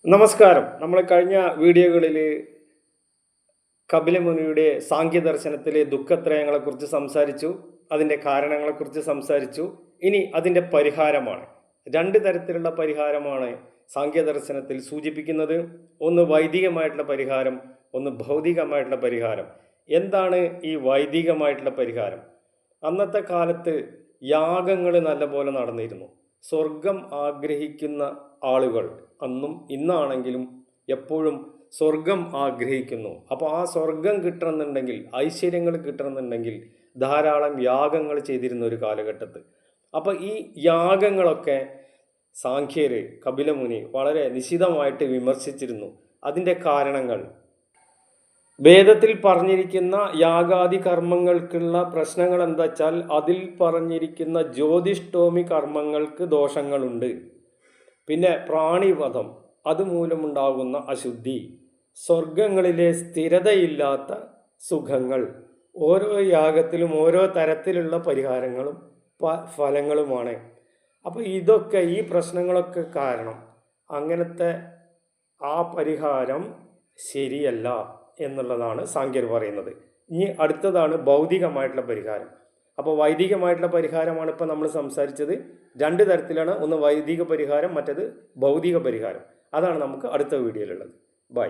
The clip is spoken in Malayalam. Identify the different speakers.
Speaker 1: നമസ്കാരം. നമ്മൾ കഴിഞ്ഞ വീഡിയോകളിൽ കപിലമുനിയുടെ സാങ്ഖ്യദർശനത്തിലെ ദുഃഖത്രയങ്ങളെക്കുറിച്ച് സംസാരിച്ചു, അതിൻ്റെ കാരണങ്ങളെക്കുറിച്ച് സംസാരിച്ചു. ഇനി അതിൻ്റെ പരിഹാരമാണ്. രണ്ട് തരത്തിലുള്ള പരിഹാരമാണ് സാങ്ഖ്യദർശനത്തിൽ സൂചിപ്പിക്കുന്നത്. ഒന്ന് വൈദികമായിട്ടുള്ള പരിഹാരം, ഒന്ന് ഭൗതികമായിട്ടുള്ള പരിഹാരം. എന്താണ് ഈ വൈദികമായിട്ടുള്ള പരിഹാരം? അന്നത്തെ കാലത്ത് യാഗങ്ങൾ നല്ലപോലെ നടന്നിരുന്നു. സ്വർഗം ആഗ്രഹിക്കുന്ന ആളുകൾ അന്നും ഇന്നാണെങ്കിലും എപ്പോഴും സ്വർഗം ആഗ്രഹിക്കുന്നു. അപ്പോൾ ആ സ്വർഗം കിട്ടണമെന്നുണ്ടെങ്കിൽ, ഐശ്വര്യങ്ങൾ കിട്ടണമെന്നുണ്ടെങ്കിൽ ധാരാളം യാഗങ്ങൾ ചെയ്തിരുന്ന ഒരു കാലഘട്ടത്ത്. അപ്പോൾ ഈ യാഗങ്ങളൊക്കെ സാഖ്യർ, കപിലമുനി വളരെ നിശിതമായിട്ട് വിമർശിച്ചിരുന്നു. അതിൻ്റെ കാരണങ്ങൾ വേദത്തിൽ പറഞ്ഞിരിക്കുന്ന യാഗാദി കർമ്മങ്ങൾക്കുള്ള പ്രശ്നങ്ങൾ എന്താ വെച്ചാൽ, അതിൽ പറഞ്ഞിരിക്കുന്ന ജ്യോതിഷ്ഠോമി കർമ്മങ്ങൾക്ക് ദോഷങ്ങളുണ്ട്. പിന്നെ പ്രാണിവധം, അതുമൂലമുണ്ടാകുന്ന അശുദ്ധി, സ്വർഗങ്ങളിലെ സ്ഥിരതയില്ലാത്ത സുഖങ്ങൾ, ഓരോ യാഗത്തിലും ഓരോ തരത്തിലുള്ള പരിഹാരങ്ങളും ഫലങ്ങളുമാണ്. അപ്പോൾ ഇതൊക്കെ, ഈ പ്രശ്നങ്ങളൊക്കെ കാരണം അങ്ങനത്തെ ആ പരിഹാരം ശരിയല്ല എന്നുള്ളതാണ് സാഖ്യർ പറയുന്നത്. ഇനി അടുത്തതാണ് ഭൗതികമായിട്ടുള്ള പരിഹാരം. അപ്പോൾ വൈദികമായിട്ടുള്ള പരിഹാരമാണ് ഇപ്പോൾ നമ്മൾ സംസാരിച്ചത്. രണ്ട് തരത്തിലാണ്, ഒന്ന് വൈദിക പരിഹാരം, മറ്റേത് ഭൗതിക പരിഹാരം. അതാണ് നമുക്ക് അടുത്ത വീഡിയോയിലുള്ളത്. ബൈ.